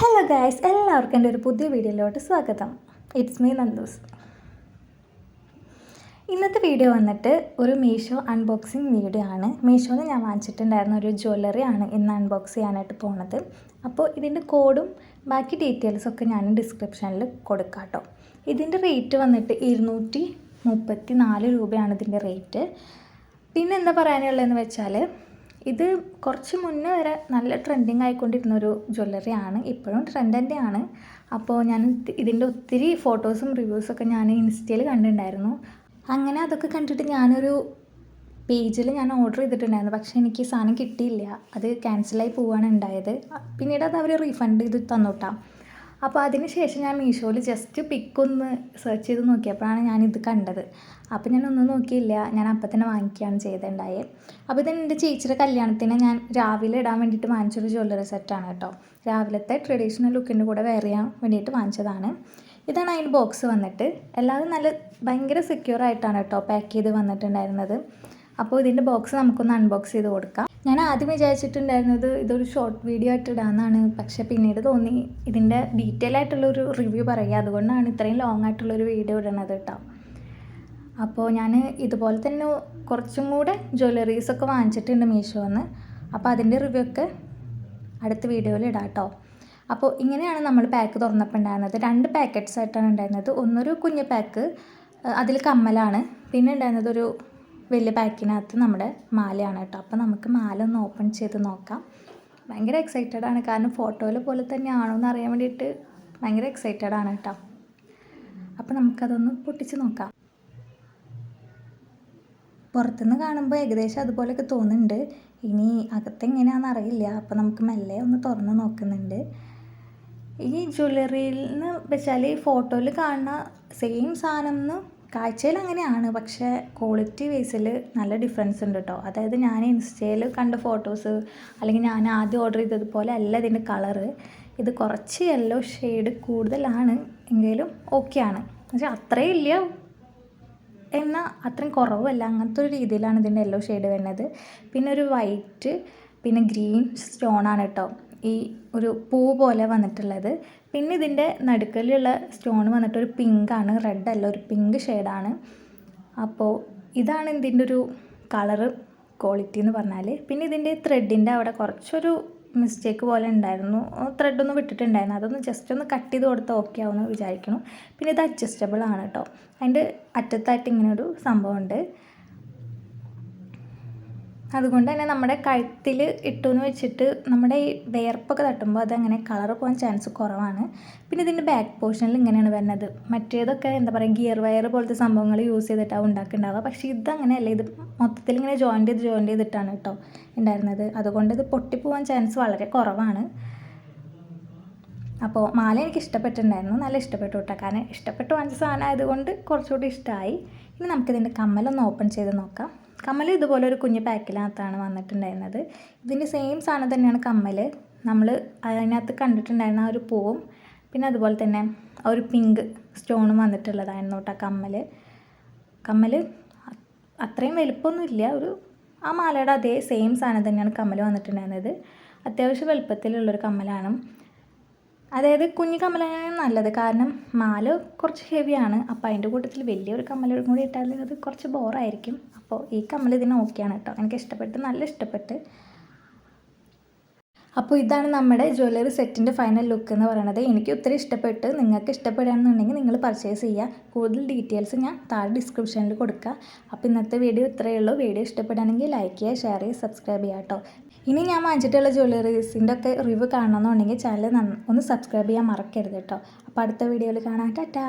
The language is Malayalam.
ഹലോ ഗായ്സ്, എല്ലാവർക്കും എൻ്റെ ഒരു പുതിയ വീഡിയോയിലോട്ട് സ്വാഗതം. It's me Nandu's. ഇന്നത്തെ വീഡിയോ വന്നിട്ട് ഒരു മീഷോ അൺബോക്സിങ് വീഡിയോ ആണ്. മീഷോന്ന് ഞാൻ വാങ്ങിച്ചിട്ടുണ്ടായിരുന്ന ഒരു ജ്വല്ലറി ആണ് ഇന്ന് അൺബോക്സ് ചെയ്യാനായിട്ട് പോണത്. അപ്പോൾ ഇതിൻ്റെ കോഡും ബാക്കി ഡീറ്റെയിൽസൊക്കെ ഞാൻ ഡിസ്ക്രിപ്ഷനിൽ കൊടുക്കാം കേട്ടോ. ഇതിൻ്റെ റേറ്റ് വന്നിട്ട് 234 രൂപയാണ് ഇതിൻ്റെ റേറ്റ്. പിന്നെ എന്താ പറയാനുള്ളതെന്ന് വെച്ചാൽ, ഇത് കുറച്ച് മുന്നേ വരെ നല്ല ട്രെൻഡിങ് ആയിക്കൊണ്ടിരുന്നൊരു ജ്വല്ലറിയാണ്. ഇപ്പോഴും ട്രെൻഡ് തന്നെയാണ്. അപ്പോൾ ഞാൻ ഇതിൻ്റെ ഒത്തിരി ഫോട്ടോസും റിവ്യൂസൊക്കെ ഞാൻ ഇൻസ്റ്റയിൽ കണ്ടിട്ടുണ്ടായിരുന്നു. അങ്ങനെ അതൊക്കെ കണ്ടിട്ട് ഞാനൊരു പേജിൽ ഞാൻ ഓർഡർ ചെയ്തിട്ടുണ്ടായിരുന്നു. പക്ഷേ എനിക്ക് സാധനം കിട്ടിയില്ല, അത് ക്യാൻസലായി പോവുകയാണ് ഉണ്ടായത്. പിന്നീട് അത് അവർ റീഫണ്ട് ചെയ്ത് തന്നോട്ടാം. അപ്പോൾ അതിന് ശേഷം ഞാൻ മീഷോയിൽ ജസ്റ്റ് പിക്കൊന്ന് സെർച്ച് ചെയ്ത് നോക്കിയപ്പോഴാണ് ഞാനിത് കണ്ടത്. അപ്പോൾ ഞാനൊന്നും നോക്കിയില്ല, ഞാൻ അപ്പം തന്നെ വാങ്ങിക്കുകയാണ് ചെയ്തിട്ടുണ്ടായത്. അപ്പോൾ ഇത് എൻ്റെ ചേച്ചിയുടെ കല്യാണത്തിന് ഞാൻ രാവിലെ ഇടാൻ വേണ്ടിയിട്ട് വാങ്ങിച്ചൊരു ജ്വല്ലറി സെറ്റാണ് കേട്ടോ. രാവിലത്തെ ട്രഡീഷണൽ ലുക്കിൻ്റെ കൂടെ വെയർ ചെയ്യാൻ വേണ്ടിയിട്ട് വാങ്ങിച്ചതാണ്. ഇതാണ് അതിൻ്റെ ബോക്സ് വന്നിട്ട്. എല്ലാവരും ഭയങ്കര സെക്യൂർ ആയിട്ടാണ് കേട്ടോ പാക്ക് ചെയ്ത് വന്നിട്ടുണ്ടായിരുന്നത്. അപ്പോൾ ഇതിൻ്റെ ബോക്സ് നമുക്കൊന്ന് അൺബോക്സ് ചെയ്ത് കൊടുക്കാം. ഞാൻ ആദ്യം വിചാരിച്ചിട്ടുണ്ടായിരുന്നത് ഇതൊരു ഷോർട്ട് വീഡിയോ ആയിട്ട് ഇടാമെന്നാണ്. പക്ഷേ പിന്നീട് തോന്നി ഇതിൻ്റെ ഡീറ്റെയിൽ ആയിട്ടുള്ളൊരു റിവ്യൂ പറയുക, അതുകൊണ്ടാണ് ഇത്രയും ലോങ് ആയിട്ടുള്ളൊരു വീഡിയോ ഇടുന്നത് കേട്ടോ. അപ്പോൾ ഞാൻ ഇതുപോലെ തന്നെ കുറച്ചും കൂടെ ജ്വല്ലറീസൊക്കെ വാങ്ങിച്ചിട്ടുണ്ട് മീഷോന്ന്. അപ്പോൾ അതിൻ്റെ റിവ്യൂ ഒക്കെ അടുത്ത വീഡിയോയിൽ ഇടാം കേട്ടോ. അപ്പോൾ ഇങ്ങനെയാണ് നമ്മൾ പാക്ക് തുറന്നപ്പോൾ ഉണ്ടായിരുന്നത്. 2 പാക്കറ്റ്സ് ആയിട്ടാണ് ഉണ്ടായിരുന്നത്. ഒന്നൊരു കുഞ്ഞ് പാക്ക്, അതിൽ കമ്മലാണ്. പിന്നെ ഉണ്ടായിരുന്നത് ഒരു വലിയ പാക്കിനകത്ത് നമ്മുടെ മാലയാണ് കേട്ടോ. അപ്പോൾ നമുക്ക് മാല ഒന്ന് ഓപ്പൺ ചെയ്ത് നോക്കാം. ഭയങ്കര എക്സൈറ്റഡ് ആണ്, കാരണം ഫോട്ടോയിൽ പോലെ തന്നെ ആണോ എന്ന് അറിയാൻ വേണ്ടിയിട്ട് ഭയങ്കര എക്സൈറ്റഡ് ആണ് കേട്ടോ. അപ്പോൾ നമുക്കതൊന്ന് പൊട്ടിച്ച് നോക്കാം. പുറത്തുനിന്ന് കാണുമ്പോൾ ഏകദേശം അതുപോലെയൊക്കെ തോന്നുന്നുണ്ട്. ഇനി അകത്തെങ്ങനെയാണെന്ന് അറിയില്ല. അപ്പോൾ നമുക്ക് മെല്ലെ ഒന്ന് തുറന്ന് നോക്കുന്നുണ്ട്. ഈ ജ്വല്ലറിയിൽ നിന്ന് വെച്ചാൽ ഈ ഫോട്ടോയിൽ കാണുന്ന സെയിം സാധനം എന്ന് കാഴ്ചയിൽ അങ്ങനെയാണ്, പക്ഷേ ക്വാളിറ്റി ബേസിൽ നല്ല ഡിഫറൻസ് ഉണ്ട് കേട്ടോ. അതായത് ഞാൻ ഇൻസ്റ്റയിൽ കണ്ട ഫോട്ടോസ് അല്ലെങ്കിൽ ഞാൻ ആദ്യം ഓർഡർ ചെയ്തതുപോലെ അല്ല ഇതിൻ്റെ കളറ്. ഇത് കുറച്ച് യെല്ലോ ഷെയ്ഡ് കൂടുതലാണ്, എങ്കിലും ഓക്കെയാണ്. പക്ഷേ അത്രയും ഇല്ല എന്നാൽ അത്രയും കുറവല്ല, അങ്ങനത്തെ ഒരു രീതിയിലാണ് ഇതിൻ്റെ യെല്ലോ ഷെയ്ഡ് വരുന്നത്. പിന്നെ ഒരു വൈറ്റ്, പിന്നെ ഗ്രീൻ സ്റ്റോണാണ് കേട്ടോ ഈ ഒരു പൂ പോലെ വന്നിട്ടുള്ളത്. പിന്നെ ഇതിൻ്റെ നടുക്കലുള്ള സ്റ്റോൺ വന്നിട്ട് ഒരു പിങ്കാണ്, റെഡ് അല്ല, ഒരു പിങ്ക് ഷെയ്ഡാണ്. അപ്പോൾ ഇതാണ് ഇതിൻ്റെ ഒരു കളറ് ക്വാളിറ്റി എന്ന് പറഞ്ഞാൽ. പിന്നെ ഇതിൻ്റെ ത്രെഡിൻ്റെ അവിടെ കുറച്ചൊരു മിസ്റ്റേക്ക് പോലെ ഉണ്ടായിരുന്നു, ത്രെഡൊന്ന് വിട്ടിട്ടുണ്ടായിരുന്നു. അതൊന്ന് ജസ്റ്റ് ഒന്ന് കട്ട് ചെയ്ത് കൊടുത്താൽ ഓക്കെ ആവുമെന്ന് വിചാരിക്കുന്നു. പിന്നെ ഇത് അഡ്ജസ്റ്റബിൾ ആണ് കേട്ടോ. അതിൻ്റെ അറ്റത്തായിട്ട് ഇങ്ങനൊരു സംഭവമുണ്ട്. അതുകൊണ്ട് തന്നെ നമ്മുടെ കഴുത്തിൽ ഇട്ടുമെന്ന് വെച്ചിട്ട് നമ്മുടെ ഈ വിയർപ്പൊക്കെ തട്ടുമ്പോൾ അതങ്ങനെ കളർ പോകാൻ ചാൻസ് കുറവാണ്. പിന്നെ ഇതിൻ്റെ ബാക്ക് പോർഷനിൽ ഇങ്ങനെയാണ് വരുന്നത്. മറ്റേതൊക്കെ എന്താ പറയുക, ഗിയർ വയർ പോലത്തെ സംഭവങ്ങൾ യൂസ് ചെയ്തിട്ടാണ് ഉണ്ടാക്കുന്നുണ്ടാവുക. പക്ഷേ ഇതങ്ങനെയല്ല, ഇത് മൊത്തത്തിൽ ഇങ്ങനെ ജോയിൻ്റ് ചെയ്തിട്ടാണ് കേട്ടോ ഉണ്ടായിരുന്നത്. അതുകൊണ്ട് ഇത് പൊട്ടിപ്പോവാൻ ചാൻസ് വളരെ കുറവാണ്. അപ്പോൾ മാല എനിക്ക് ഇഷ്ടപ്പെട്ടിട്ടുണ്ടായിരുന്നു, നല്ല ഇഷ്ടപ്പെട്ടു കേട്ടോ. കാരണം ഇഷ്ടപ്പെട്ട് വാങ്ങിച്ച സാധനം ആയതുകൊണ്ട് കുറച്ചുകൂടി ഇഷ്ടമായി. ഇനി നമുക്കിതിൻ്റെ കമ്മലൊന്ന് ഓപ്പൺ ചെയ്ത് നോക്കാം. കമ്മൽ ഇതുപോലെ ഒരു കുഞ്ഞ് പാക്കിനകത്താണ് വന്നിട്ടുണ്ടായിരുന്നത്. ഇതിൻ്റെ സെയിം സാധനം തന്നെയാണ് കമ്മൽ. നമ്മൾ അതിനകത്ത് കണ്ടിട്ടുണ്ടായിരുന്ന ആ ഒരു പൂവും പിന്നെ അതുപോലെ തന്നെ ആ ഒരു പിങ്ക് സ്റ്റോണും വന്നിട്ടുള്ളതായിരുന്നു കേട്ടോ കമ്മൽ. അത്രയും വലുപ്പമൊന്നുമില്ല, ഒരു ആ മാലയുടെ അതേ സെയിം സാധനം തന്നെയാണ് കമ്മൽ വന്നിട്ടുണ്ടായിരുന്നത്. അത്യാവശ്യം വലുപ്പത്തിലുള്ളൊരു കമ്മലാണ്. അതായത് കുഞ്ഞു കമ്മലാണ് നല്ലത്, കാരണം മാല കുറച്ച് ഹെവിയാണ്. അപ്പോൾ അതിൻ്റെ കൂട്ടത്തിൽ വലിയൊരു കമ്മലും കൂടി ഇട്ടാൽ അത് കുറച്ച് ബോറായിരിക്കും. അപ്പോൾ ഈ കമ്മൽ ഇതിന് ഓക്കെയാണ് കേട്ടോ, എനിക്ക് ഇഷ്ടപ്പെട്ട്, നല്ല ഇഷ്ടപ്പെട്ട്. അപ്പോൾ ഇതാണ് നമ്മുടെ ജ്വല്ലറി സെറ്റിൻ്റെ ഫൈനൽ ലുക്ക് എന്ന് പറയുന്നത്. എനിക്ക് ഒത്തിരി ഇഷ്ടപ്പെട്ട്. നിങ്ങൾക്ക് ഇഷ്ടപ്പെടുകയാണെന്നുണ്ടെങ്കിൽ നിങ്ങൾ പർച്ചേസ് ചെയ്യുക. കൂടുതൽ ഡീറ്റെയിൽസ് ഞാൻ താഴെ ഡിസ്ക്രിപ്ഷനിൽ കൊടുക്കുക. അപ്പോൾ ഇന്നത്തെ വീഡിയോ ഇത്രയേ ഉള്ളൂ. വീഡിയോ ഇഷ്ടപ്പെടുകയാണെങ്കിൽ ലൈക്ക് ചെയ്യുക, ഷെയർ ചെയ്യുക, സബ്സ്ക്രൈബ് ചെയ്യുക കേട്ടോ. ഇനി ഞാൻ വാങ്ങിച്ചിട്ടുള്ള ജ്വല്ലറീസിൻ്റെ ഒക്കെ റിവ്യൂ കാണണമെന്നുണ്ടെങ്കിൽ ചാനൽ ഒന്ന് സബ്സ്ക്രൈബ് ചെയ്യാൻ മറക്കരുത് കേട്ടോ. അപ്പോൾ അടുത്ത വീഡിയോയിൽ കാണാം. ടാറ്റാ.